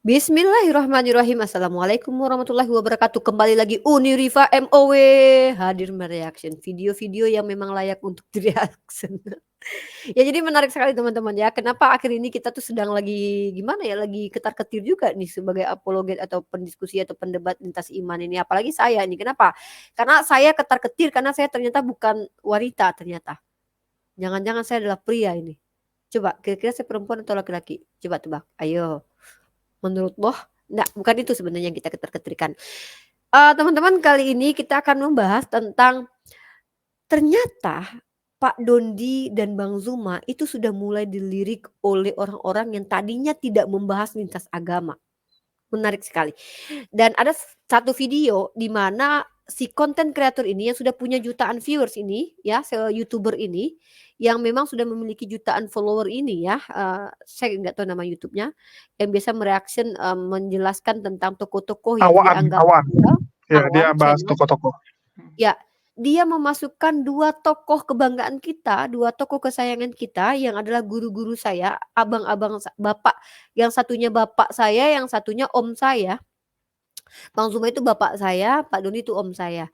Bismillahirrahmanirrahim. Assalamualaikum warahmatullahi wabarakatuh. Kembali lagi Uniriva MOW hadir mereaction video-video yang memang layak untuk direaction. Ya jadi menarik sekali teman-teman ya. Kenapa akhir ini kita tuh sedang lagi gimana ya, lagi ketar-ketir juga nih sebagai apologet atau pendiskusi atau pendebat lintas iman ini. Apalagi saya nih. Kenapa? Karena saya ketar-ketir karena saya ternyata bukan wanita ternyata. Jangan-jangan saya adalah pria ini. Coba kira-kira saya perempuan atau laki-laki? Coba tebak. Ayo. Menurut lo? Enggak, bukan itu sebenarnya yang kita ketar-ketirkan. Teman-teman, kali ini kita akan membahas tentang ternyata Pak Dondi dan Bang Zuma itu sudah mulai dilirik oleh orang-orang yang tadinya tidak membahas lintas agama. Menarik sekali. Dan ada satu video di mana si konten kreator ini yang sudah punya jutaan viewers ini ya, YouTuber ini yang memang sudah memiliki jutaan follower ini ya, saya nggak tahu nama YouTube-nya, yang biasa mereaction, menjelaskan tentang tokoh-tokoh yang Awan, dianggap Awan. Ya, dia Awan bahas channel. tokoh-tokoh. Ya, dia memasukkan 2 tokoh kebanggaan kita, 2 tokoh kesayangan kita yang adalah guru-guru saya, abang-abang bapak, yang satunya bapak saya, yang satunya om saya. Bang Zuma itu bapak saya, Pak Doni itu om saya.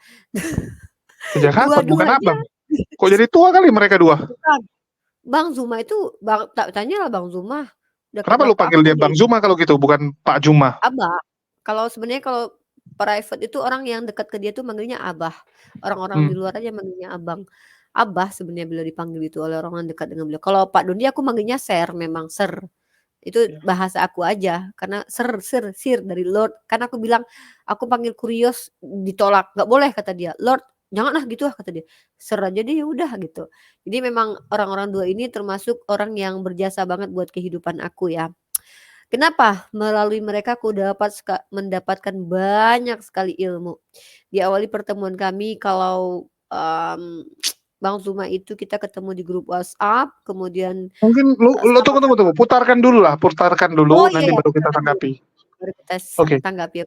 Kejahatan, bukan Dua-duanya abang. Kok jadi tua kali mereka dua? bukan. Bang Zuma itu tanyalah Bang Zuma, udah kayak Kenapa lu bapak panggil aku dia Bang dia. Zuma kalau gitu, bukan Pak Juma? Abah. Kalau sebenarnya kalau private itu orang yang dekat ke dia tuh manggilnya abah. Orang-orang di Hmm. luar aja manggilnya abang. Abah sebenarnya beliau dipanggil itu oleh orang yang dekat dengan beliau. Kalau Pak Doni aku manggilnya Sir, memang Sir. Itu Ya. bahasa aku aja karena sir dari Lord. Karena aku bilang aku panggil Kurios ditolak, nggak boleh kata dia. Lord, janganlah gitu ah kata dia. Sir aja deh ya udah gitu. Jadi memang orang-orang dua ini termasuk orang yang berjasa banget buat kehidupan aku ya. Kenapa? Melalui mereka aku mendapatkan banyak sekali ilmu. Diawali pertemuan kami kalau Bang Zuma itu kita ketemu di grup WhatsApp, kemudian Mungkin lu tunggu, putarkan dulu, oh iya nanti ya, baru kita putarkan dulu. tanggapi. Baru kita Oke. tanggapi.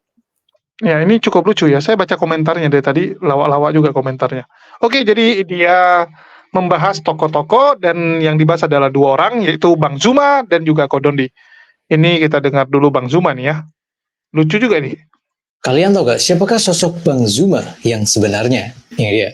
Ya, ini cukup lucu ya. Saya baca komentarnya dari tadi, lawak-lawak juga komentarnya. Oke, jadi dia membahas tokoh-tokoh dan yang dibahas adalah 2 orang, yaitu Bang Zuma dan juga Kodondi. Ini kita dengar dulu Bang Zuma nih ya. Lucu juga nih. Kalian tahu gak siapakah sosok Bang Zuma yang sebenarnya? Ini dia.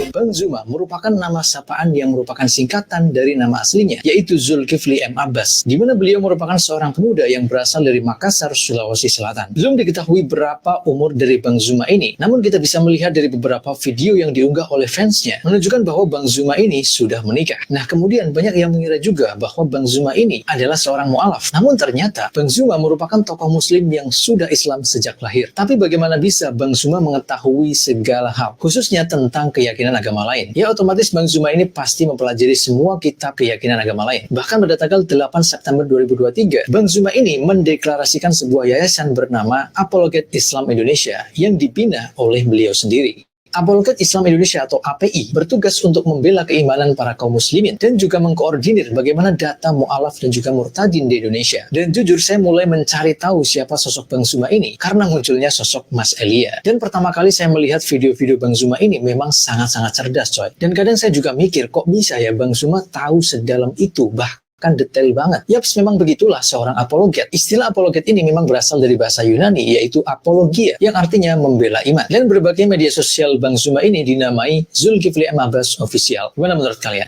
Bang Zuma merupakan nama sapaan yang merupakan singkatan dari nama aslinya, yaitu Zulkifli M. Abbas, di mana beliau merupakan seorang pemuda yang berasal dari Makassar, Sulawesi Selatan. Belum diketahui berapa umur dari Bang Zuma ini, namun kita bisa melihat dari beberapa video yang diunggah oleh fansnya, menunjukkan bahwa Bang Zuma ini sudah menikah. Nah, kemudian banyak yang mengira juga bahwa Bang Zuma ini adalah seorang mu'alaf. Namun ternyata, Bang Zuma merupakan tokoh muslim yang sudah Islam sejak lahir. Tapi bagaimana bisa Bang Zuma mengetahui segala hal, khususnya tentang keyakinan agama lain? Ya otomatis Bang Zuma ini pasti mempelajari semua kitab keyakinan agama lain. Bahkan pada tanggal 8 September 2023, Bang Zuma ini mendeklarasikan sebuah yayasan bernama Apologet Islam Indonesia yang dibina oleh beliau sendiri. Apologet Islam Indonesia atau API bertugas untuk membela keimanan para kaum muslimin dan juga mengkoordinir bagaimana data mu'alaf dan juga murtadin di Indonesia. Dan jujur saya mulai mencari tahu siapa sosok Bang Zuma ini karena munculnya sosok Mas Elia. Dan pertama kali saya melihat video-video Bang Zuma ini memang sangat-sangat cerdas coy. Dan kadang saya juga mikir kok bisa ya Bang Zuma tahu sedalam itu, kan detail banget. Yaps, memang begitulah seorang apologet. Istilah apologet ini memang berasal dari bahasa Yunani, yaitu apologia, yang artinya membela iman. Dan berbagai media sosial Bang Zuma ini dinamai Zulkifli M. Abbas Official. Gimana menurut kalian?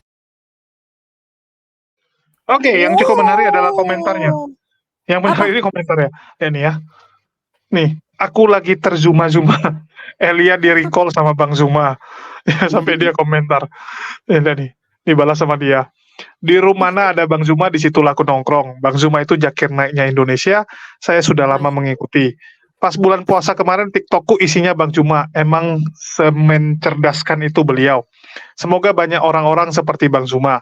Oke, yang cukup menarik adalah komentarnya. Yang menarik ini komentarnya. Ini ya. Nih, aku lagi terzuma-zuma. Elia di recall sama Bang Zuma. Sampai dia komentar. Ini nih, dibalas sama dia. Di rumah mana ada Bang Zuma, di situ aku nongkrong. Bang Zuma itu jakir naiknya Indonesia, saya sudah lama mengikuti. Pas bulan puasa kemarin TikTokku isinya Bang Zuma, emang semencerdaskan itu beliau. Semoga banyak orang-orang seperti Bang Zuma.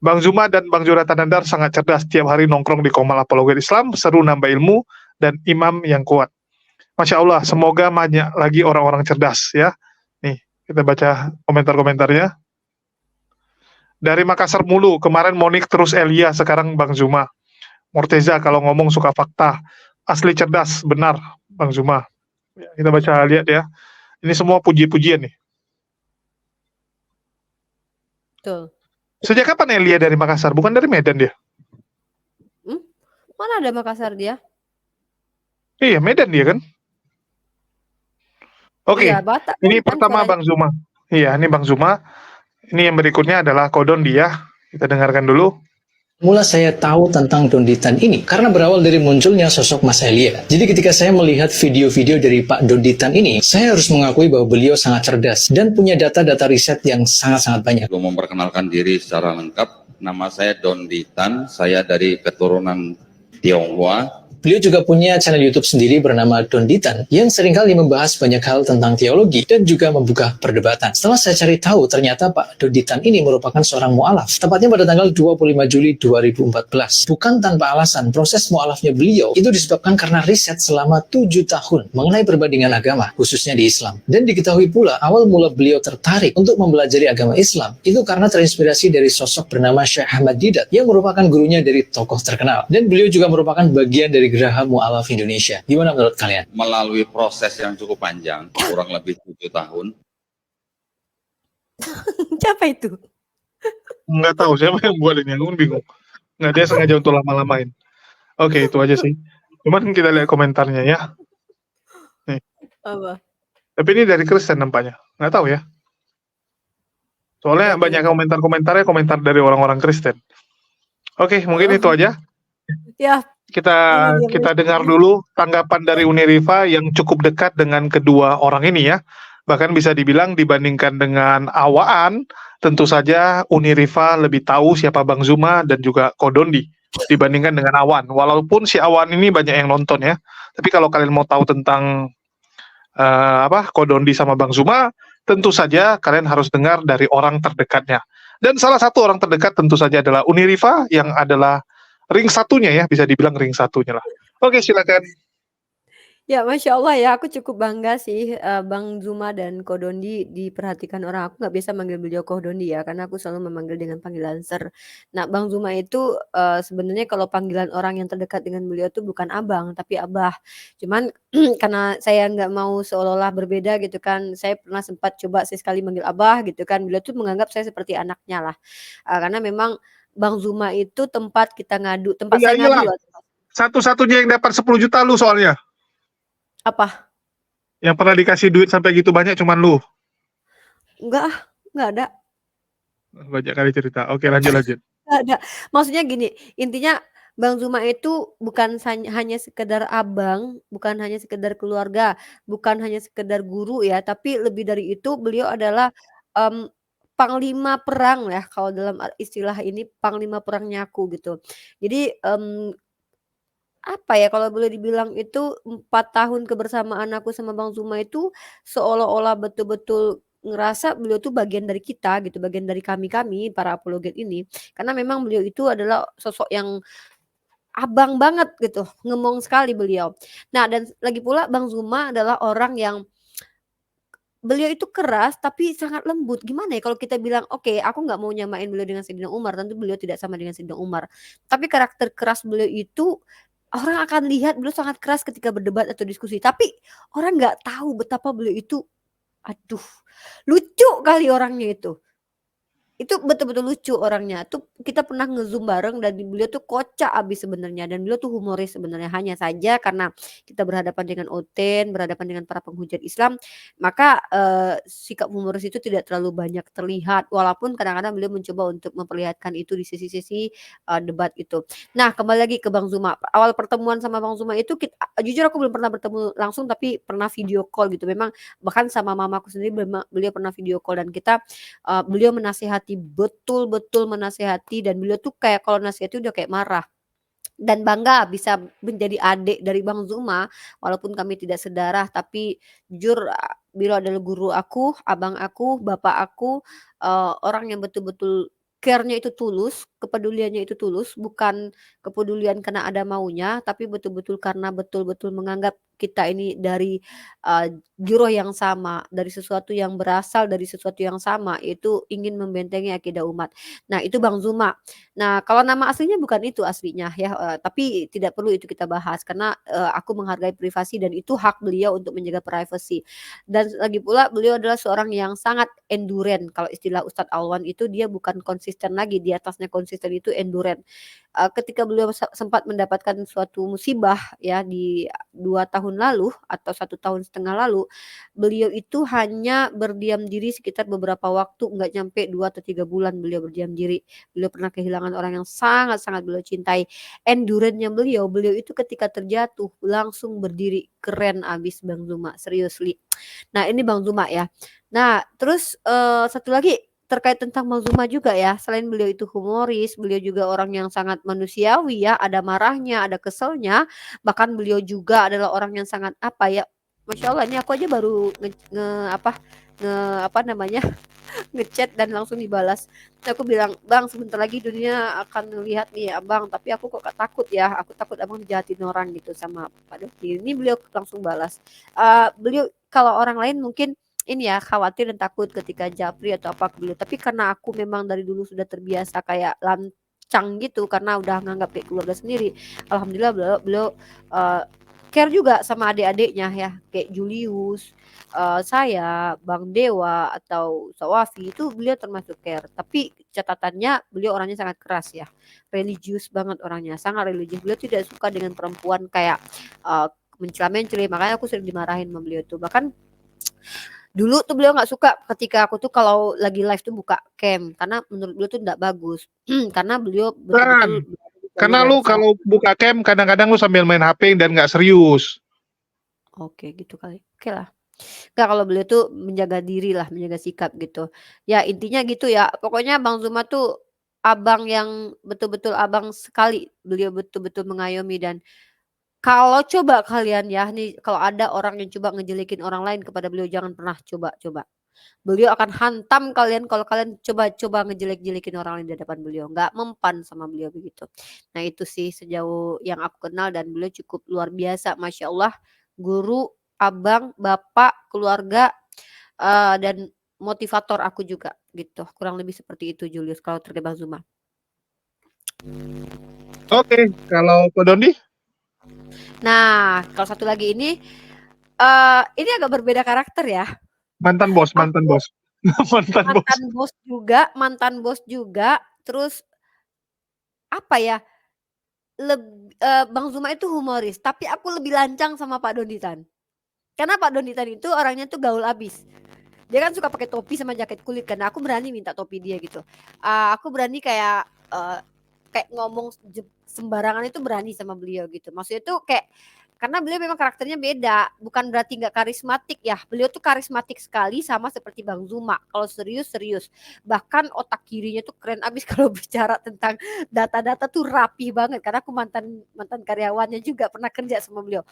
Bang Zuma dan Bang Jonathan Nandar sangat cerdas, tiap hari nongkrong di Komal Apologet Islam, seru nambah ilmu, dan imam yang kuat. Masya Allah, semoga banyak lagi orang-orang cerdas ya. Nih, kita baca komentar-komentarnya. Dari Makassar mulu, kemarin Monik terus Elia, sekarang Bang Zuma. Morteza kalau ngomong suka fakta, asli cerdas, benar Bang Zuma. Ya, kita baca lihat ya. Ini semua puji-pujian nih. Betul. Sejak kapan Elia dari Makassar? Bukan dari Medan dia? Mana ada Makassar dia? Iya, Medan dia kan? Oke, Iya, Batak ini kan pertama suaranya. Bang Zuma. Iya, ini Bang Zuma. Ini yang berikutnya adalah Kodondi ya. Kita dengarkan dulu. Mula saya tahu tentang Donditan ini karena berawal dari munculnya sosok Mas Elia. Jadi ketika saya melihat video-video dari Pak Donditan ini, saya harus mengakui bahwa beliau sangat cerdas dan punya data-data riset yang sangat-sangat banyak. Gue memperkenalkan diri secara lengkap. Nama saya Donditan, saya dari keturunan Tionghoa. Beliau juga punya channel YouTube sendiri bernama Donditan yang seringkali membahas banyak hal tentang teologi dan juga membuka perdebatan. Setelah saya cari tahu, ternyata Pak Donditan ini merupakan seorang mu'alaf. Tepatnya pada tanggal 25 Juli 2014. Bukan tanpa alasan, proses mu'alafnya beliau itu disebabkan karena riset selama 7 tahun mengenai perbandingan agama, khususnya di Islam. Dan diketahui pula, awal mula beliau tertarik untuk mempelajari agama Islam itu karena terinspirasi dari sosok bernama Syekh Ahmad Didat yang merupakan gurunya dari tokoh terkenal. Dan beliau juga merupakan bagian dari Geraha Mu'alaf Indonesia. Gimana menurut kalian? Melalui proses yang cukup panjang, kurang lebih 7 tahun. Siapa itu? Nggak tahu siapa yang buat ini, aku pun bingung. Nggak, dia sengaja untuk lama-lamain. Oke, itu aja sih. Cuman kita lihat komentarnya ya. Apa? Tapi ini dari Kristen nampaknya. Nggak tahu ya. Soalnya Berarti banyak komentar-komentarnya komentar dari orang-orang Kristen. Oke, mungkin itu aja. ya, Kita ini dia kita dengar dulu tanggapan dari Uniriva yang cukup dekat dengan kedua orang ini ya. Bahkan bisa dibilang dibandingkan dengan Awaan, tentu saja Uniriva lebih tahu siapa Bang Zuma dan juga Kodondi dibandingkan dengan Awan. Walaupun si Awan ini banyak yang nonton ya. Tapi kalau kalian mau tahu tentang Kodondi sama Bang Zuma, tentu saja kalian harus dengar dari orang terdekatnya. Dan salah satu orang terdekat tentu saja adalah Uniriva yang adalah ring satunya ya, bisa dibilang ring satunya lah. Oke, silakan. Ya, Masya Allah ya, aku cukup bangga sih Bang Zuma dan Kodondi diperhatikan orang. Aku nggak biasa manggil beliau Kodondi ya, karena aku selalu memanggil dengan panggilan Sir. Nah, Bang Zuma itu sebenarnya kalau panggilan orang yang terdekat dengan beliau tuh bukan abang, tapi abah. Cuman karena saya nggak mau seolah-olah berbeda gitu kan, saya pernah sempat coba sekali manggil abah gitu kan. Beliau tuh menganggap saya seperti anaknya lah. Karena memang Bang Zuma itu tempat kita ngadu, tempat Ya saya ngadu iyalah, lah. satu-satunya yang dapat 10 juta lu soalnya. Apa? Yang pernah dikasih duit sampai gitu banyak cuman lu. Nggak ada. Banyak kali cerita. Oke, lanjut. Nggak ada. Maksudnya gini, intinya Bang Zuma itu bukan hanya sekedar abang, bukan hanya sekedar keluarga, bukan hanya sekedar guru ya, tapi lebih dari itu beliau adalah, mmm, panglima perang ya kalau dalam istilah ini, panglima perangnya aku gitu. Jadi, apa ya, kalau boleh dibilang itu 4 tahun kebersamaan aku sama Bang Zuma itu seolah-olah betul-betul ngerasa beliau tuh bagian dari kita gitu, bagian dari kami-kami para apologet ini. Karena memang beliau itu adalah sosok yang abang banget gitu, ngemong sekali beliau. Nah dan lagi pula Bang Zuma adalah orang yang beliau itu keras tapi sangat lembut. Gimana ya kalau kita bilang, oke aku nggak mau nyamain beliau dengan Sayyidina Umar, tentu beliau tidak sama dengan Sayyidina Umar. Tapi karakter keras beliau itu, orang akan lihat beliau sangat keras ketika berdebat atau diskusi, tapi orang nggak tahu betapa beliau itu, aduh, lucu kali orangnya itu. Itu betul-betul lucu orangnya, tuh kita pernah nge-Zoom bareng dan beliau tuh kocak abis sebenarnya dan beliau tuh humoris sebenarnya. Hanya saja karena kita berhadapan dengan Oten, berhadapan dengan para penghujat Islam, maka, sikap humoris itu tidak terlalu banyak terlihat, walaupun kadang-kadang beliau mencoba untuk memperlihatkan itu di sisi-sisi, debat itu. Nah, kembali lagi ke Bang Zuma, awal pertemuan sama Bang Zuma itu jujur aku belum pernah bertemu langsung, tapi pernah video call gitu. Memang bahkan sama mamaku sendiri beliau pernah video call dan kita beliau menasihati, betul-betul menasihati dan beliau tuh kayak kalau nasihati udah kayak marah. Dan bangga bisa menjadi adik dari Bang Zuma, walaupun kami tidak sedarah, tapi jujur beliau adalah guru aku, abang aku, bapak aku, orang yang betul-betul care-nya itu tulus, kepeduliannya itu tulus, bukan kepedulian karena ada maunya, tapi betul-betul karena betul-betul menganggap kita ini dari, giroh yang sama, dari sesuatu yang berasal dari sesuatu yang sama, yaitu ingin membentengi akidah umat. Nah, itu Bang Zuma. Nah, kalau nama aslinya bukan itu aslinya ya, tapi tidak perlu itu kita bahas karena, aku menghargai privasi dan itu hak beliau untuk menjaga privasi. Dan lagi pula beliau adalah seorang yang sangat endurance, kalau istilah Ustadz Alwan itu dia bukan konsisten lagi, di atasnya konsisten itu endurance. ketika beliau sempat mendapatkan suatu musibah ya di 2 tahun lalu atau 1,5 tahun lalu, beliau itu hanya berdiam diri sekitar beberapa waktu, nggak nyampe 2 atau 3 bulan beliau berdiam diri. Beliau pernah kehilangan orang yang sangat-sangat beliau cintai. Endurance-nya beliau itu ketika terjatuh langsung berdiri, keren abis Bang Zuma, seriously. Nah ini Bang Zuma ya. Nah terus, satu lagi terkait tentang Bang Zuma juga ya, selain beliau itu humoris, beliau juga orang yang sangat manusiawi ya, ada marahnya, ada keselnya, bahkan beliau juga adalah orang yang sangat apa ya, Masya Allah ini aku aja baru apa namanya, ngechat dan langsung dibalas. Terus aku bilang, "Bang, sebentar lagi dunia akan melihat nih Abang, tapi aku kok takut ya, aku takut Abang dijahatin orang gitu sama Pak Dodi." Ini beliau langsung balas. Beliau kalau orang lain mungkin ini ya khawatir dan takut ketika japri atau apa ke beliau, tapi karena aku memang dari dulu sudah terbiasa kayak lancang gitu karena udah nganggap kayak keluarga sendiri. Alhamdulillah beliau beliau, eee, care juga sama adik-adiknya ya, kayak Julius, saya, Bang Dewa, atau Sawafi itu beliau termasuk care. Tapi catatannya beliau orangnya sangat keras ya, religius banget orangnya, sangat religius. Beliau tidak suka dengan perempuan kayak, mencela-mencela, makanya aku sering dimarahin sama beliau tuh. Bahkan dulu tuh beliau nggak suka ketika aku tuh kalau lagi live tuh buka cam, karena menurut beliau tuh nggak bagus. Karena beliau Kan, betul-betul berada di jalur karena yang lu sangat kalau buka cam kadang-kadang lu sambil main HP dan nggak serius. oke gitu kali, okelah. Enggak, kalau beliau tuh menjaga diri lah, menjaga sikap gitu. Ya intinya gitu ya, pokoknya Bang Zuma tuh abang yang betul-betul abang sekali. Beliau betul-betul mengayomi dan kalau coba kalian ya nih, kalau ada orang yang coba ngejelekin orang lain kepada beliau jangan pernah coba-coba. Beliau akan hantam kalian kalau kalian coba-coba ngejelek-jelekin orang lain di hadapan beliau, nggak mempan sama beliau begitu. Nah itu sih sejauh yang aku kenal dan beliau cukup luar biasa, Masya Allah, guru, abang, bapak, keluarga, dan motivator aku juga gitu. Kurang lebih seperti itu Julius kalau terkait Bang Zuma. Oke, kalau Ko Dondi? Nah kalau satu lagi ini agak berbeda karakter ya. Mantan bos, mantan Aku bos. Mantan bos. mantan bos juga, terus apa ya, Bang Zuma itu humoris, tapi aku lebih lancang sama Pak Donitan. Karena Pak Donitan itu orangnya tuh gaul abis. Dia kan suka pakai topi sama jaket kulit kan, nah aku berani minta topi dia gitu. Aku berani kayak ngomong sembarangan itu berani sama beliau gitu. Maksudnya tuh kayak karena beliau memang karakternya beda, bukan berarti nggak karismatik ya. Beliau tuh karismatik sekali sama seperti Bang Zuma. Kalau serius serius. Bahkan otak kirinya tuh keren abis kalau bicara tentang data-data tuh rapi banget. Karena aku mantan mantan karyawannya juga pernah kerja sama beliau.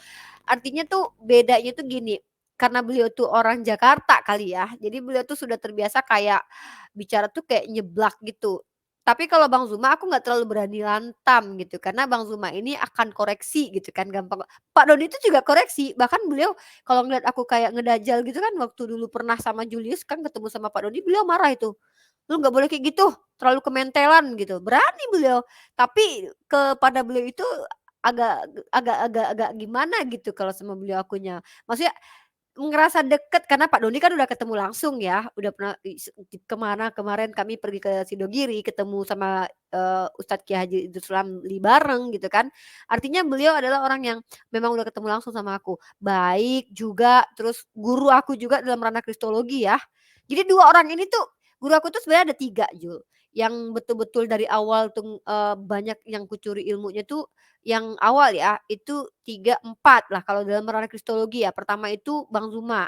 Artinya tuh bedanya tuh gini, karena beliau tuh orang Jakarta kali ya, jadi beliau tuh sudah terbiasa kayak bicara tuh kayak nyeblak gitu. Tapi kalau Bang Zuma aku nggak terlalu berani lantam gitu, karena Bang Zuma ini akan koreksi gitu kan gampang. Pak Doni itu juga koreksi, bahkan beliau kalau ngeliat aku kayak ngedajal gitu kan waktu dulu pernah sama Julius kan ketemu sama Pak Doni, beliau marah itu, "Lu nggak boleh kayak gitu, terlalu kementelan," gitu, berani beliau. Tapi kepada beliau itu agak agak gimana gitu kalau sama beliau akunya. Maksudnya ngerasa deket karena Pak Doni kan udah ketemu langsung ya, udah pernah kemarin kami pergi ke Sidogiri ketemu sama, Ustadz Kiai Haji Idrus Ramli bareng gitu kan. Artinya beliau adalah orang yang memang udah ketemu langsung sama aku. Baik juga, terus guru aku juga dalam ranah kristologi ya. Jadi 2 orang ini tuh guru aku tuh sebenarnya ada 3 Jul, yang betul-betul dari awal tuh, banyak yang kucuri ilmunya tuh yang awal ya, itu 3 4 lah kalau dalam ranah kristologi ya. Pertama itu Bang Zuma,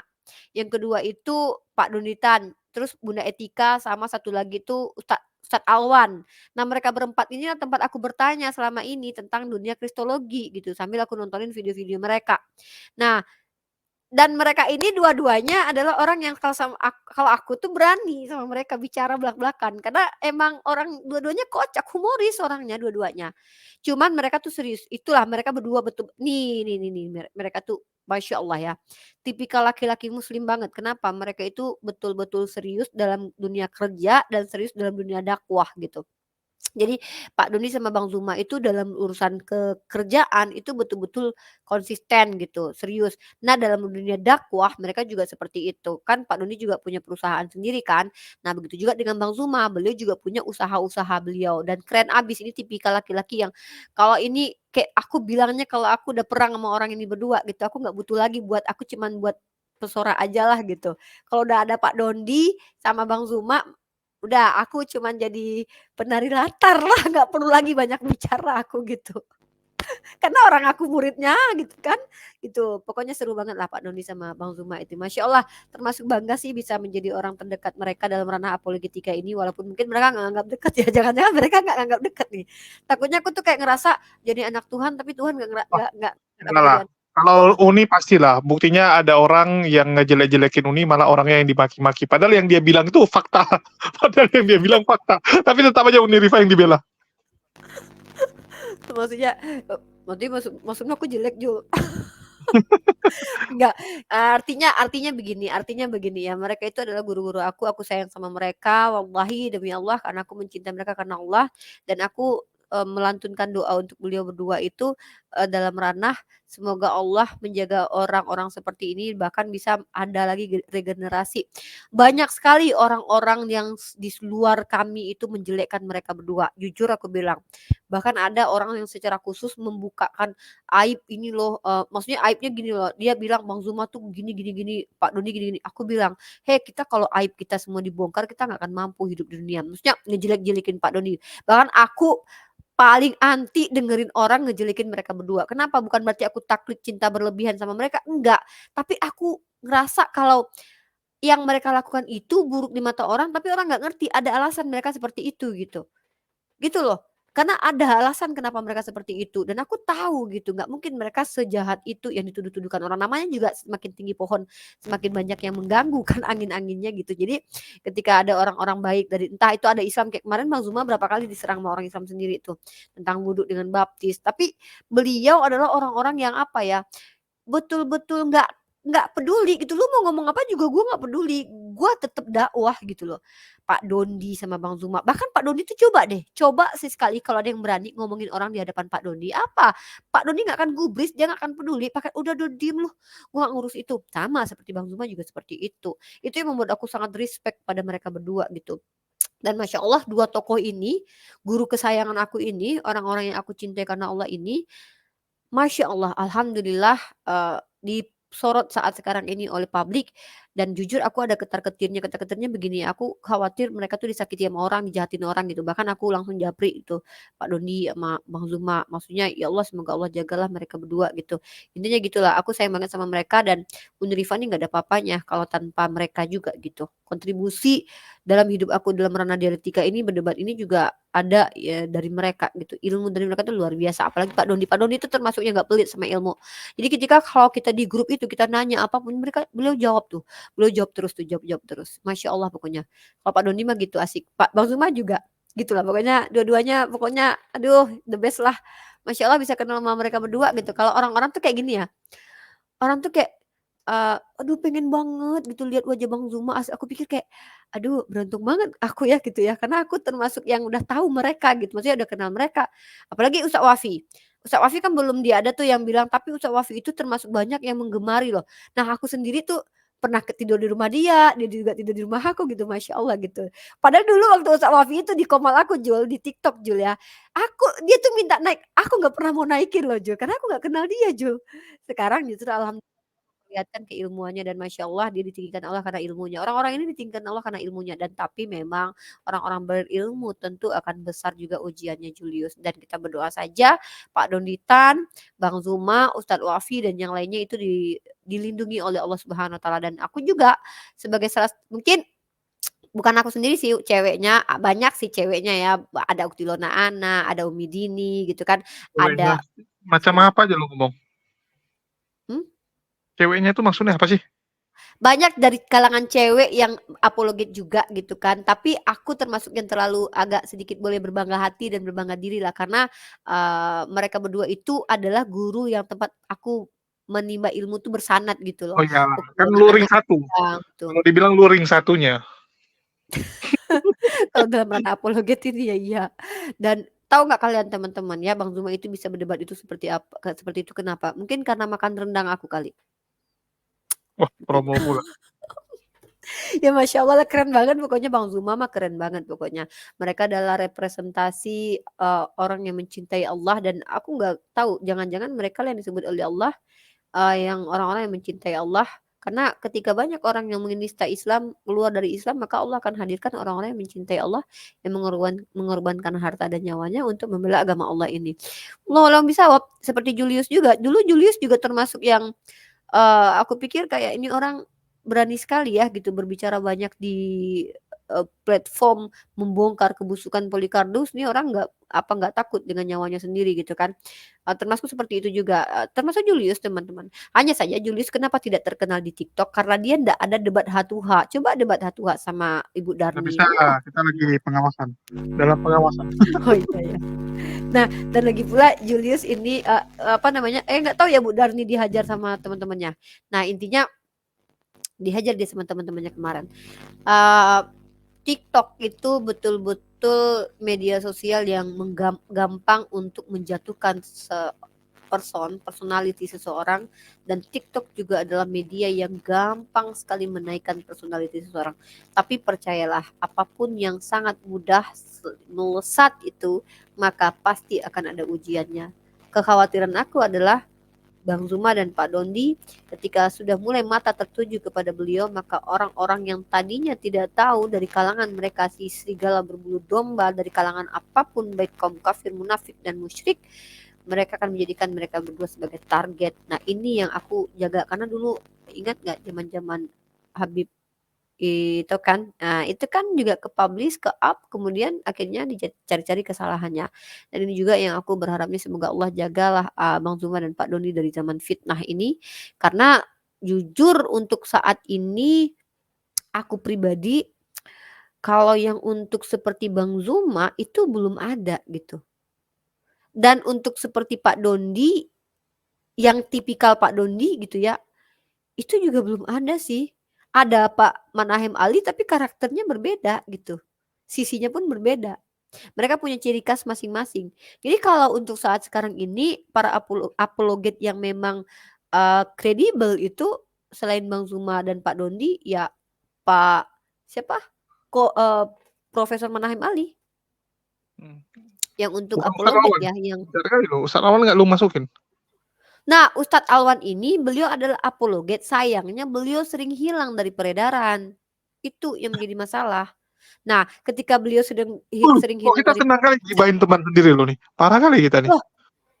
yang kedua itu Pak Donitan, terus Bunda Etika, sama satu lagi itu Ustadz Alwan. Nah mereka berempat ini tempat aku bertanya selama ini tentang dunia kristologi gitu, sambil aku nontonin video-video mereka. Nah dan mereka ini dua-duanya adalah orang yang kalau aku tuh berani sama mereka bicara blak-blakan karena emang orang dua-duanya kocak, humoris orangnya dua-duanya. Cuman mereka tuh serius, itulah mereka berdua betul nih mereka tuh Masya Allah ya, tipikal laki-laki muslim banget. Kenapa? Mereka itu betul-betul serius dalam dunia kerja dan serius dalam dunia dakwah gitu. Jadi Pak Doni sama Bang Zuma itu dalam urusan kerjaan itu betul-betul konsisten gitu, serius. Nah dalam dunia dakwah mereka juga seperti itu. Kan Pak Doni juga punya perusahaan sendiri kan. Nah begitu juga dengan Bang Zuma, beliau juga punya usaha-usaha beliau dan keren abis ini tipikal laki-laki yang kalau ini kayak aku bilangnya kalau aku udah perang sama orang ini berdua gitu, aku nggak butuh lagi buat aku cuman buat pesora aja lah gitu. Kalau udah ada Pak Dondi sama Bang Zuma, udah aku cuman jadi penari latar lah, nggak perlu lagi banyak bicara aku gitu. Karena orang aku muridnya gitu kan, gitu. Pokoknya seru banget lah Pak Doni sama Bang Zuma itu. Masya Allah, termasuk bangga sih bisa menjadi orang terdekat mereka dalam ranah apologetika ini, walaupun mungkin mereka nggak anggap dekat ya, jangan-jangan mereka nggak anggap dekat nih. Takutnya aku tuh kayak ngerasa jadi anak Tuhan, tapi Tuhan Oh, nggak enggak menjadi lah. anak. Kalau Uni pastilah, buktinya ada orang yang ngejelek-jelekin Uni, malah orangnya yang dimaki-maki. Padahal yang dia bilang itu fakta. Padahal yang dia bilang fakta. Tapi tetap aja Uni Rifa yang dibela. Maksudnya, maksudnya maksudnya aku jelek Jul. Enggak, artinya begini ya, mereka itu adalah guru-guru aku sayang sama mereka, wallahi demi Allah karena aku mencintai mereka karena Allah dan aku, melantunkan doa untuk beliau berdua itu, dalam ranah semoga Allah menjaga orang-orang seperti ini bahkan bisa ada lagi regenerasi. Banyak sekali orang-orang yang di luar kami itu menjelekkan mereka berdua, jujur aku bilang. Bahkan ada orang yang secara khusus membukakan aib ini loh, maksudnya aibnya gini loh, dia bilang, "Bang Zuma tuh gini gini gini, Pak Doni gini gini." Aku bilang, "Hei kita kalau aib kita semua dibongkar, kita nggak akan mampu hidup di dunia." Maksudnya ngejelek-jelekin Pak Doni. Bahkan aku paling anti dengerin orang ngejelekin mereka berdua. Kenapa? Bukan berarti aku taklid cinta berlebihan sama mereka, enggak. Tapi aku ngerasa kalau yang mereka lakukan itu buruk di mata orang, tapi orang nggak ngerti ada alasan mereka seperti itu gitu. Gitu loh. Karena ada alasan kenapa mereka seperti itu dan aku tahu gitu, nggak mungkin mereka sejahat itu yang dituduh-tuduhkan orang. Namanya juga semakin tinggi pohon, semakin banyak yang mengganggu kan angin-anginnya gitu. Jadi ketika ada orang-orang baik dari entah itu ada Islam kayak kemarin Bang Zuma berapa kali diserang sama orang Islam sendiri tuh, tentang wudhu dengan baptis. Tapi beliau adalah orang-orang yang apa ya, betul-betul nggak peduli gitu, lu mau ngomong apa juga gue nggak peduli, gue tetep dakwah gitu loh. Pak Dondi sama Bang Zuma, bahkan Pak Dondi tuh coba sesekali kalau ada yang berani ngomongin orang di hadapan Pak Dondi, apa, Pak Dondi nggak akan gubris, dia nggak akan peduli, pakai, "Udah diem lu, gue nggak ngurus itu." Sama seperti Bang Zuma juga seperti itu. Itu yang membuat aku sangat respect pada mereka berdua gitu. Dan Masya Allah 2 tokoh ini, guru kesayangan aku ini, orang-orang yang aku cintai karena Allah ini, Masya Allah, alhamdulillah, disorot saat sekarang ini oleh publik dan jujur aku ada ketar-ketirnya begini, aku khawatir mereka tuh disakiti sama orang, dijahatin orang gitu, bahkan aku langsung japri itu, Pak Doni sama Bang Zuma, maksudnya ya Allah semoga Allah jagalah mereka berdua gitu. Intinya gitulah, aku sayang banget sama mereka dan Unriva ini nggak ada apa-apanya kalau tanpa mereka juga gitu. Kontribusi dalam hidup aku dalam ranah dialektika ini, berdebat ini juga ada ya dari mereka gitu, ilmu dari mereka tuh luar biasa, apalagi Pak Doni itu termasuknya nggak pelit sama ilmu. Jadi ketika kalau kita di grup itu kita nanya apapun beliau jawab tuh, beliau jawab terus tuh, jawab terus, Masya Allah pokoknya. Kalau Pak Doni mah gitu asik, Bang Zuma juga gitulah pokoknya dua-duanya pokoknya aduh the best lah. Masya Allah bisa kenal sama mereka berdua gitu. Kalau orang-orang tuh kayak gini ya, orang tuh kayak, aduh pengen banget gitu lihat wajah Bang Zuma aku pikir kayak, aduh beruntung banget aku ya gitu ya, karena aku termasuk yang udah tahu mereka gitu, maksudnya udah kenal mereka. Apalagi Ustaz Wafi. Ustaz Wafi kan belum dia ada tuh yang bilang, tapi Ustaz Wafi itu termasuk banyak yang menggemari loh. Nah aku sendiri tuh pernah tidur di rumah dia juga tidur di rumah aku gitu, Masya Allah gitu. Padahal dulu waktu Ustaz Wafi itu di komal aku Jul, di TikTok Jul ya, dia tuh minta naik, aku nggak pernah mau naikin loh Jul, karena aku nggak kenal dia Jul. Sekarang justru perlihatkan keilmuannya dan Masya Allah dia ditinggikan Allah karena ilmunya. Orang-orang ini ditinggikan Allah karena ilmunya dan tapi memang orang-orang berilmu tentu akan besar juga ujiannya Julius dan kita berdoa saja Pak Donditan, Bang Zuma, Ustadz Wafi dan yang lainnya itu dilindungi oleh Allah Subhanahu wa taala dan aku juga sebagai salah mungkin bukan aku sendiri sih ceweknya, banyak sih ceweknya ya, ada Uktilona Ana, ada Umi Dini gitu kan, Ceweknya. ada Macam siapa? apa aja lu ngomong? Hmm? Ceweknya itu maksudnya apa sih? Banyak dari kalangan cewek yang apologet juga gitu kan, tapi aku termasuk yang terlalu agak sedikit boleh berbangga hati dan berbangga diri lah karena, mereka berdua itu adalah guru yang tempat aku menimba ilmu tuh bersanad gitu loh. Oh ya, kan Uktilona lu Ana ring 1. bilang gitu. Kalau dibilang lu ring 1-nya. Kalau dalam ranah apologet ini ya iya. Dan tahu nggak kalian teman-teman ya, Bang Zuma itu bisa berdebat itu seperti itu kenapa? Mungkin karena makan rendang aku kali. Wah, promo pula. Ya Masya Allah lah, keren banget pokoknya Bang Zuma mah keren banget pokoknya. Mereka adalah representasi, orang yang mencintai Allah dan aku nggak tahu jangan-jangan mereka yang disebut oleh Allah, yang orang-orang yang mencintai Allah. Karena ketika banyak orang yang menista Islam, keluar dari Islam, maka Allah akan hadirkan orang-orang yang mencintai Allah, yang mengorbankan harta dan nyawanya untuk membela agama Allah ini. Wallahu a'lam bishawab, seperti Julius juga. Dulu Julius juga termasuk yang, aku pikir kayak ini orang berani sekali ya gitu berbicara banyak di, platform membongkar kebusukan Polikarpus, nih orang nggak takut dengan nyawanya sendiri gitu kan. Termasuk seperti itu juga, termasuk Julius teman-teman. Hanya saja Julius kenapa tidak terkenal di TikTok, karena dia ndak ada debat H2H. Coba debat H2H sama Ibu Nggak Darni. bisa, kita lagi pengawasan. Dalam pengawasan. Oh iya ya. Nah, dan lagi pula Julius ini, apa namanya, nggak tahu ya Bu Darni dihajar sama teman-temannya. Nah intinya dihajar dia sama teman-temannya kemarin. TikTok itu betul-betul media sosial yang gampang untuk menjatuhkan personality seseorang, dan TikTok juga adalah media yang gampang sekali menaikkan personality seseorang. Tapi percayalah, apapun yang sangat mudah melesat itu, maka pasti akan ada ujiannya. Kekhawatiran aku adalah Bang Zuma dan Pak Dondi, ketika sudah mulai mata tertuju kepada beliau, maka orang-orang yang tadinya tidak tahu dari kalangan mereka si serigala berbulu domba, dari kalangan apapun baik kaum kafir, munafik dan musyrik, mereka akan menjadikan mereka berdua sebagai target. Nah ini yang aku jaga, karena dulu ingat nggak zaman-zaman Habib itu kan, nah itu kan juga ke-publish, ke-up, kemudian akhirnya dicari-cari kesalahannya. Dan ini juga yang aku berharapnya semoga Allah jagalah, Bang Zuma dan Pak Doni dari zaman fitnah ini. Karena jujur untuk saat ini, aku pribadi, kalau yang untuk seperti Bang Zuma itu belum ada gitu. Dan untuk seperti Pak Dondi, yang tipikal Pak Dondi gitu ya, itu juga belum ada sih. Ada Pak Manahem Ali tapi karakternya berbeda gitu. Sisinya pun berbeda. Mereka punya ciri khas masing-masing. Jadi kalau untuk saat sekarang ini para apologet yang memang kredibel itu selain Bang Zuma dan Pak Dondi ya Pak siapa? Profesor Manahem Ali yang untuk Bukan Ustaz apologet Awan. ya yang Bener kali loh, Ustaz Awan nggak lu masukin? Nah, Ustadz Alwan ini beliau adalah apologet, sayangnya beliau sering hilang dari peredaran. Itu yang menjadi masalah. Nah, ketika beliau sering Kok hilang kita dari senang kali gibahin teman sendiri loh nih. Parah kali kita nih. Loh,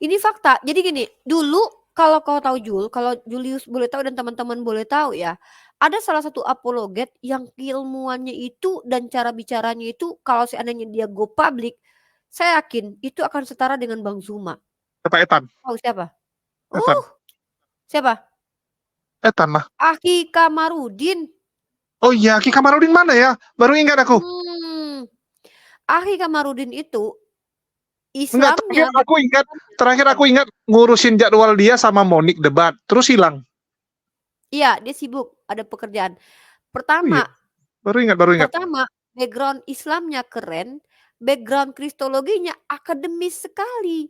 ini fakta. Jadi gini, dulu kalau kau tahu kalau Julius boleh tahu dan teman-teman boleh tahu ya, ada salah satu apologet yang keilmuannya itu dan cara bicaranya itu kalau seandainya dia go public, saya yakin itu akan setara dengan Bang Zuma. Siapa Etan? Tahu siapa? Etan. Siapa? Etan lah. Aki Kamarudin. Oh iya, Ki Kamarudin mana ya? Baru ingat aku. Aki Kamarudin itu Enggak, Islamnya terakhir aku ingat ngurusin jadwal dia sama Monik debat, terus hilang. Iya, dia sibuk, ada pekerjaan. Pertama, Baru ingat. background Islamnya keren, background kristologinya akademis sekali.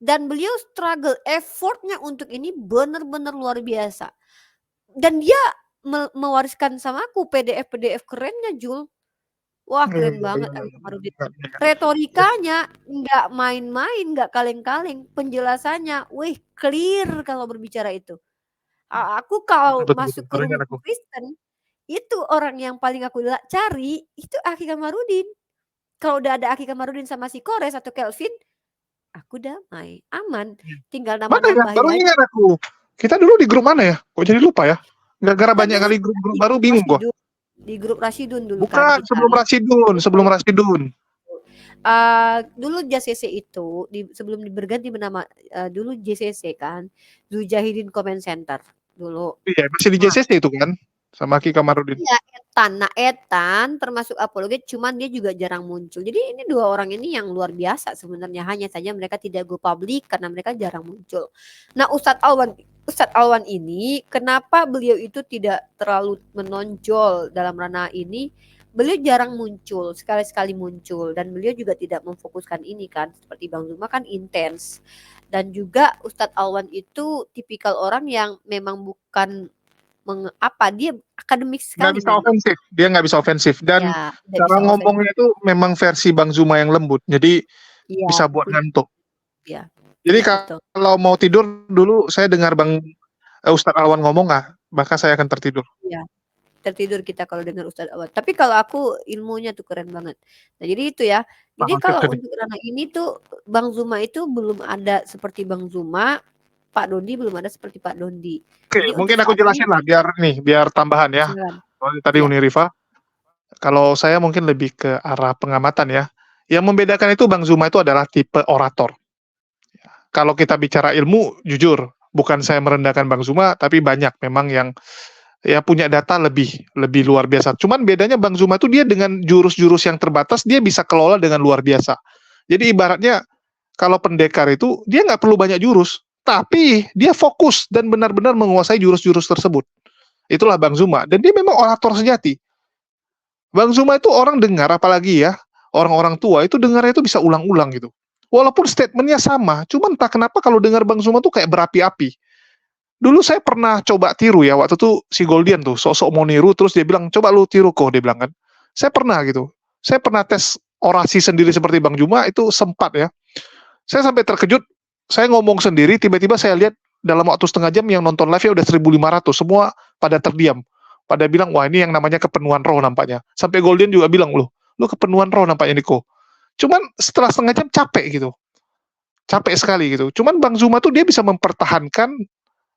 Dan beliau struggle, effortnya untuk ini benar-benar luar biasa. Dan dia mewariskan sama aku PDF kerennya, Jul. Wah, keren banget Aki Kamarudin. Retorikanya nggak main-main, nggak kaleng-kaleng. Penjelasannya, wih, clear kalau berbicara itu. Aku kalau masuk ke rumah Kristen, itu orang yang paling aku cari, itu Aki Kamarudin. Kalau udah ada Aki Kamarudin sama si Kores atau Kelvin, aku damai, aman. Tinggal nama nambahin baru ingat aku. Kita dulu di grup mana ya? Kok jadi lupa ya? Gara-gara banyak kali grup baru bingung gua. Di grup Rasidun dulu Bukan, sebelum Rasidun. Dulu JCC itu sebelum berganti bernama dulu JCC kan, Zujahidin Comment Center dulu. Iya, masih di JCC itu kan sama Ki Kamarudin. Iya, Etan termasuk apologet, cuman dia juga jarang muncul. Jadi ini dua orang ini yang luar biasa sebenarnya, hanya saja mereka tidak go public karena mereka jarang muncul. Nah, Ustadz Alwan ini kenapa beliau itu tidak terlalu menonjol dalam ranah ini? beliau jarang muncul, sekali-sekali muncul, dan beliau juga tidak memfokuskan ini kan, seperti Bang Zuma kan intens. Dan juga Ustadz Alwan itu tipikal orang yang memang bukan dia akademik Nggak sekali bisa memang. ofensif, dia nggak bisa ofensif. Dan Ya, tidak cara bisa ofensif. ngomongnya itu memang versi Bang Zuma yang lembut, jadi Iya, bisa buat ngantuk. ya, Jadi ya betul. kalau mau tidur dulu saya dengar Ustadz Alwan ngomong, maka saya akan tertidur. Iya, tertidur kita kalau dengar Ustadz Alwan. Tapi kalau aku ilmunya tuh keren banget. Nah, jadi itu ya. Jadi Oke, kalau tadi. untuk ranah ini tuh Bang Zuma itu belum ada seperti Bang Zuma, Pak Dondi belum ada seperti Pak Dondi. Oke, Jadi untuk mungkin aku saat ini jelasin lah biar tambahan ya. silakan. Tadi Ya, Uniriva, kalau saya mungkin lebih ke arah pengamatan ya. Yang membedakan itu Bang Zuma itu adalah tipe orator. Kalau kita bicara ilmu, jujur, bukan saya merendahkan Bang Zuma, tapi banyak memang yang ya punya data lebih luar biasa. Cuman bedanya Bang Zuma itu dia dengan jurus-jurus yang terbatas dia bisa kelola dengan luar biasa. Jadi ibaratnya kalau pendekar itu dia nggak perlu banyak jurus, tapi dia fokus dan benar-benar menguasai jurus-jurus tersebut. Itulah Bang Zuma dan dia memang orator sejati. Bang Zuma itu orang dengar, apalagi ya orang-orang tua itu dengarnya itu bisa ulang-ulang gitu. Walaupun statementnya sama, cuman tak kenapa kalau dengar Bang Zuma tuh kayak berapi-api. Dulu saya pernah coba tiru ya, waktu itu si Goldian tuh sosok mau niru, terus dia bilang coba lu tiru kok, dia bilang kan. Saya pernah gitu. Saya pernah tes orasi sendiri seperti Bang Zuma, itu sempat ya. Saya sampai terkejut, saya ngomong sendiri, tiba-tiba saya lihat dalam waktu setengah jam yang nonton live-nya udah 1.500, semua pada terdiam. Pada bilang, wah ini yang namanya kepenuhan roh nampaknya. Sampai Golden juga bilang, lu kepenuhan roh nampaknya Niko. Cuman setelah setengah jam capek gitu. Capek sekali gitu. Cuman Bang Zuma tuh dia bisa mempertahankan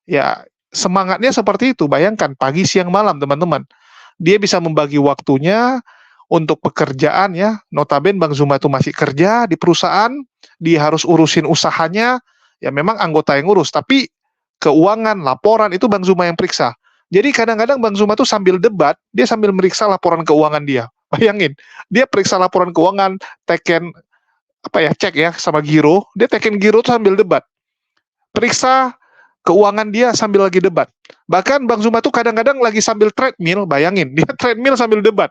ya semangatnya seperti itu. Bayangkan pagi, siang, malam teman-teman. Dia bisa membagi waktunya untuk pekerjaan ya. Notabene Bang Zuma itu masih kerja di perusahaan, dia harus urusin usahanya, ya memang anggota yang urus, tapi keuangan, laporan itu Bang Zuma yang periksa. Jadi kadang-kadang Bang Zuma tuh sambil debat, dia sambil meriksa laporan keuangan dia. Bayangin, dia periksa laporan keuangan, teken cek ya sama giro, dia teken giro tuh sambil debat. Periksa keuangan dia sambil lagi debat. Bahkan Bang Zuma tuh kadang-kadang lagi sambil treadmill, bayangin, dia treadmill sambil debat.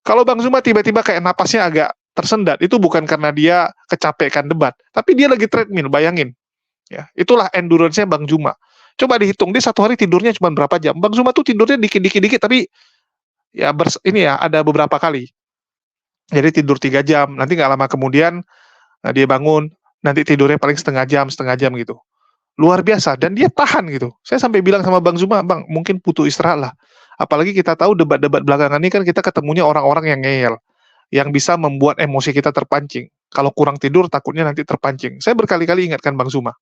Kalau Bang Zuma tiba-tiba kayak napasnya agak tersendat, itu bukan karena dia kecapekan debat, tapi dia lagi treadmill, bayangin. Ya, itulah endurance-nya Bang Zuma. Coba dihitung, dia satu hari tidurnya cuma berapa jam. Bang Zuma tuh tidurnya dikit-dikit, tapi ya ini ya ada beberapa kali. Jadi tidur 3 jam, nanti nggak lama kemudian dia bangun, nanti tidurnya paling setengah jam gitu. Luar biasa, dan dia tahan gitu. Saya sampai bilang sama Bang Zuma, Bang, mungkin butuh istirahat lah. Apalagi kita tahu debat-debat belakangan ini kan kita ketemunya orang-orang yang ngeyel, yang bisa membuat emosi kita terpancing. Kalau kurang tidur takutnya nanti terpancing. Saya berkali-kali ingatkan Bang Zuma.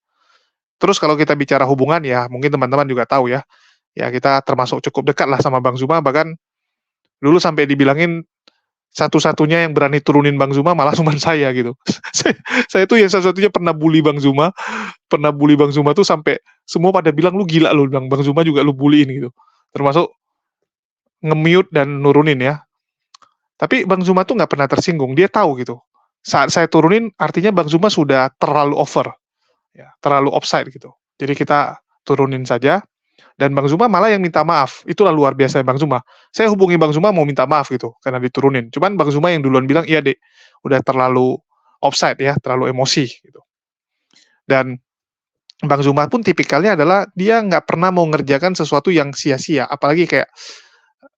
Terus kalau kita bicara hubungan ya, mungkin teman-teman juga tahu ya. Ya kita termasuk cukup dekat lah sama Bang Zuma, bahkan dulu sampai dibilangin satu-satunya yang berani turunin Bang Zuma malah cuma saya gitu. saya tuh yang satu-satunya pernah bully Bang Zuma tuh sampai semua pada bilang lu gila lu, Bang Zuma juga lu bullyin gitu. Termasuk nge-mute dan nurunin ya. Tapi Bang Zuma tuh nggak pernah tersinggung, dia tahu gitu. Saat saya turunin artinya Bang Zuma sudah terlalu over, ya, terlalu offside gitu. Jadi kita turunin saja. Dan Bang Zuma malah yang minta maaf. Itulah luar biasa Bang Zuma. Saya hubungi Bang Zuma mau minta maaf gitu karena diturunin. Cuman Bang Zuma yang duluan bilang, iya Dek, udah terlalu offside ya, terlalu emosi gitu. Dan Bang Zuma pun tipikalnya adalah dia nggak pernah mau ngerjakan sesuatu yang sia-sia, apalagi kayak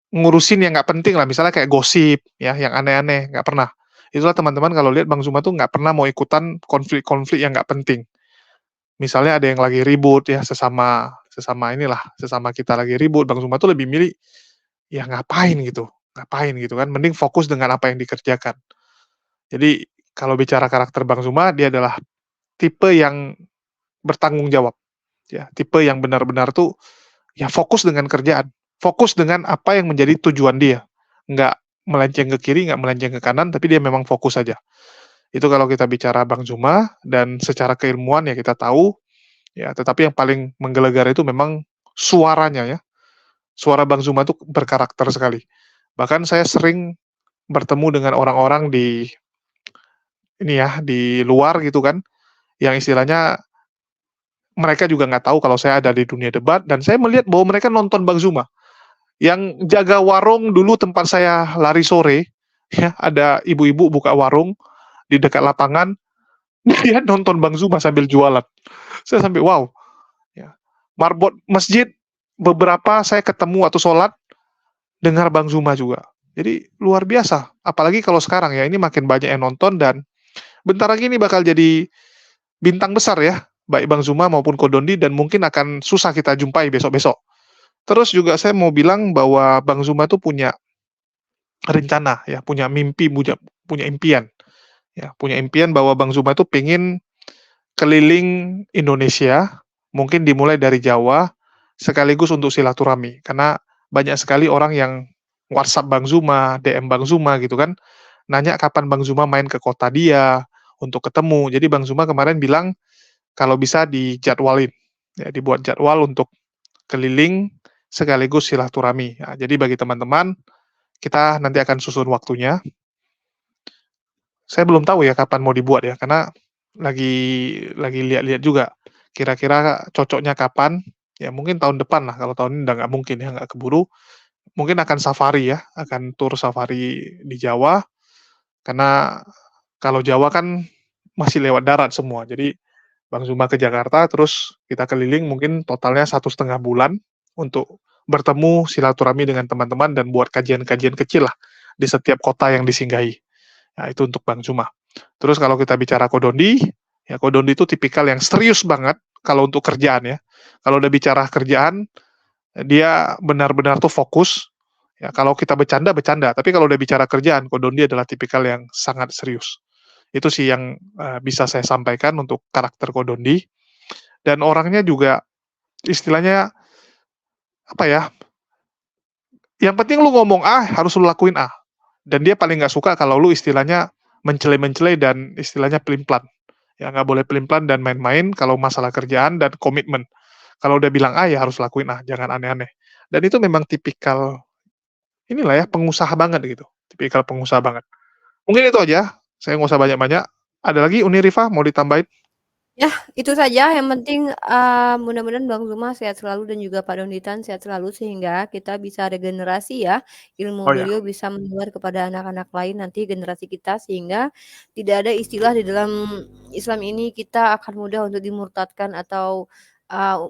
ngurusin yang nggak penting lah, misalnya kayak gosip ya, yang aneh-aneh, nggak pernah. Itulah teman-teman kalau lihat Bang Zuma tuh nggak pernah mau ikutan konflik-konflik yang nggak penting. Misalnya ada yang lagi ribut ya sesama kita lagi ribut, Bang Zuma tuh lebih milih ya ngapain gitu kan, mending fokus dengan apa yang dikerjakan. Jadi kalau bicara karakter Bang Zuma, dia adalah tipe yang bertanggung jawab, ya tipe yang benar-benar tuh ya fokus dengan kerjaan, fokus dengan apa yang menjadi tujuan dia, nggak melenceng ke kiri, nggak melenceng ke kanan, tapi dia memang fokus saja. Itu kalau kita bicara Bang Zuma, dan secara keilmuan ya kita tahu, ya tetapi yang paling menggelegar itu memang suaranya ya. Suara Bang Zuma itu berkarakter sekali. Bahkan saya sering bertemu dengan orang-orang di luar gitu kan, yang istilahnya mereka juga nggak tahu kalau saya ada di dunia debat, dan saya melihat bahwa mereka nonton Bang Zuma. Yang jaga warung dulu tempat saya lari sore, ya ada ibu-ibu buka warung di dekat lapangan, dia nonton Bang Zuma sambil jualan. Saya sampai wow. Ya. Marbot masjid beberapa saya ketemu atau sholat dengar Bang Zuma juga. Jadi luar biasa. Apalagi kalau sekarang ya ini makin banyak yang nonton dan bentar lagi ini bakal jadi bintang besar ya, baik Bang Zuma maupun Kodondi dan mungkin akan susah kita jumpai besok-besok. Terus juga saya mau bilang bahwa Bang Zuma tuh punya rencana ya, punya mimpi, punya impian. Ya, punya impian bahwa Bang Zuma tuh pengen keliling Indonesia, mungkin dimulai dari Jawa, sekaligus untuk silaturahmi. Karena banyak sekali orang yang WhatsApp Bang Zuma, DM Bang Zuma gitu kan, nanya kapan Bang Zuma main ke kota dia untuk ketemu. Jadi Bang Zuma kemarin bilang kalau bisa dijadwalin, ya dibuat jadwal untuk keliling sekaligus silaturahmi. Ya, jadi bagi teman-teman, kita nanti akan susun waktunya. Saya belum tahu ya kapan mau dibuat ya, karena lagi lihat-lihat juga kira-kira cocoknya kapan. Ya mungkin tahun depan lah, kalau tahun ini udah nggak mungkin ya, nggak keburu. Mungkin akan safari ya, akan tur safari di Jawa, karena kalau Jawa kan masih lewat darat semua. Jadi Bang Zuma ke Jakarta, terus kita keliling mungkin totalnya 1,5 bulan untuk bertemu silaturahmi dengan teman-teman dan buat kajian-kajian kecil lah di setiap kota yang disinggahi. Nah, itu untuk Bang Zuma. Terus kalau kita bicara Kodondi, ya Kodondi itu tipikal yang serius banget kalau untuk kerjaan ya. Kalau udah bicara kerjaan, dia benar-benar tuh fokus. Ya, kalau kita bercanda, bercanda. Tapi kalau udah bicara kerjaan, Kodondi adalah tipikal yang sangat serius. Itu sih yang bisa saya sampaikan untuk karakter Kodondi. Dan orangnya juga istilahnya apa ya? Yang penting lu ngomong A, harus lu lakuin A. Dan dia paling nggak suka kalau lu istilahnya mencele-mencele dan istilahnya pelin-pelan. Ya nggak boleh pelin-pelan dan main-main kalau masalah kerjaan dan komitmen. Kalau udah bilang A ya harus lakuin A, jangan aneh-aneh. Dan itu memang tipikal inilah ya pengusaha banget gitu. Tipikal pengusaha banget. Mungkin itu aja. Saya nggak usah banyak-banyak. Ada lagi Uni Rifa mau ditambahin? Ya, itu saja yang penting, mudah-mudahan Bang Zuma sehat selalu dan juga Pak Donitan sehat selalu sehingga kita bisa regenerasi ya, ilmu Oh ya. beliau bisa menular kepada anak-anak lain nanti generasi kita sehingga tidak ada istilah di dalam Islam ini kita akan mudah untuk dimurtadkan atau,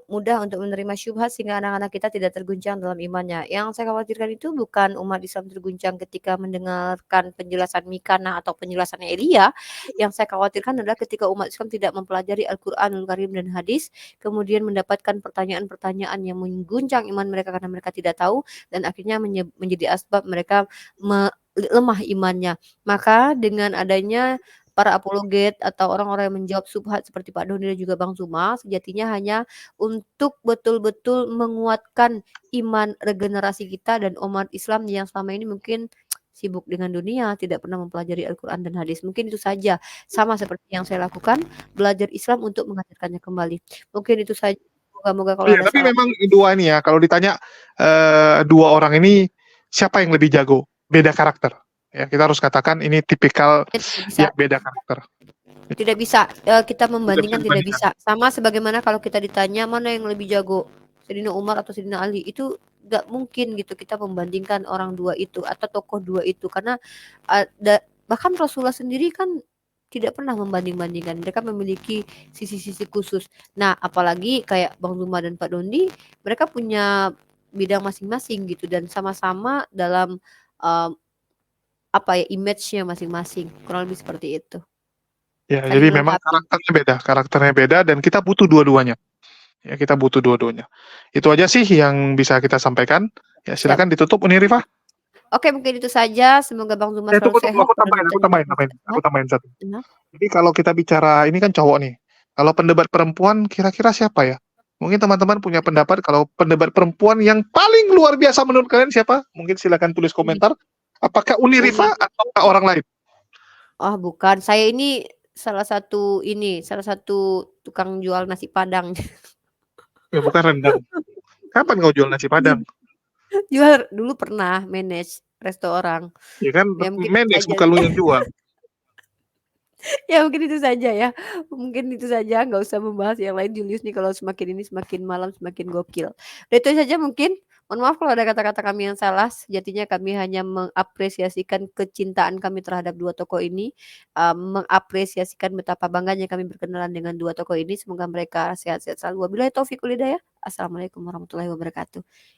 mudah untuk menerima syubhat sehingga anak-anak kita tidak terguncang dalam imannya. Yang saya khawatirkan itu bukan umat Islam terguncang ketika mendengarkan penjelasan Mikana atau penjelasannya Elia, yang saya khawatirkan adalah ketika umat Islam tidak mempelajari Al-Qur'anul Karim dan hadis, kemudian mendapatkan pertanyaan-pertanyaan yang mengguncang iman mereka karena mereka tidak tahu dan akhirnya menjadi asbab mereka lemah imannya. Maka dengan adanya para apologet atau orang-orang yang menjawab syubhat seperti Pak Doni dan juga Bang Zuma, sejatinya hanya untuk betul-betul menguatkan iman regenerasi kita dan umat Islam yang selama ini mungkin sibuk dengan dunia, tidak pernah mempelajari Al-Quran dan hadis. Mungkin itu saja, sama seperti yang saya lakukan, belajar Islam untuk mengajarkannya kembali. Mungkin itu saja, moga-moga kalau Iya, ada tapi salah. memang dua ini ya, kalau ditanya dua orang ini siapa yang lebih jago? Beda karakter. Ya, kita harus katakan ini tipikal Tidak bisa, ya beda karakter. tidak bisa kita Tidak bisa membandingkan, tidak dibandingkan. bisa. Sama sebagaimana kalau kita ditanya mana yang lebih jago, Sayyidina Umar atau Sayyidina Ali, itu nggak mungkin gitu kita membandingkan orang dua itu atau tokoh dua itu karena bahkan Rasulullah sendiri kan tidak pernah membanding-bandingkan. Mereka memiliki sisi-sisi khusus. Nah, apalagi kayak Bang Zuma dan Pak Dondi, mereka punya bidang masing-masing gitu dan sama-sama dalam apa ya image-nya masing-masing. Kurang lebih seperti itu. Ya, Saling jadi memang melengkapi. karakternya beda dan kita butuh dua-duanya. Ya, kita butuh dua-duanya. Itu aja sih yang bisa kita sampaikan. Ya, Siap. silakan ditutup Uni Rifah. Oke, mungkin itu saja. Semoga Bang Zuma selalu Tunggu, sehat. aku Pak tambahin, Doni juga aku tambahin satu. sehat. Jadi kalau kita bicara ini kan cowok nih. Kalau pendebat perempuan kira-kira siapa ya? Mungkin teman-teman punya pendapat kalau pendebat perempuan yang paling luar biasa menurut kalian siapa? Mungkin silakan tulis komentar. Apakah Uni Rifah atau orang lain? Oh, bukan. Saya ini salah satu tukang jual nasi Padang. Ya bukan rendang. Kapan kau jual nasi Padang? Jual dulu pernah manage restoran. Ya kan Ya mungkin itu manage saja. bukan lu yang jual. Ya mungkin itu saja ya. Mungkin itu saja, nggak usah membahas yang lain Julius nih kalau semakin ini semakin malam semakin gokil. Udah itu saja mungkin. Mohon maaf kalau ada kata-kata kami yang salah, sejatinya kami hanya mengapresiasikan kecintaan kami terhadap dua tokoh ini, mengapresiasikan betapa bangganya kami berkenalan dengan dua tokoh ini, semoga mereka sehat-sehat selalu. Wabillahi taufiq wal hidayah. Assalamualaikum warahmatullahi wabarakatuh.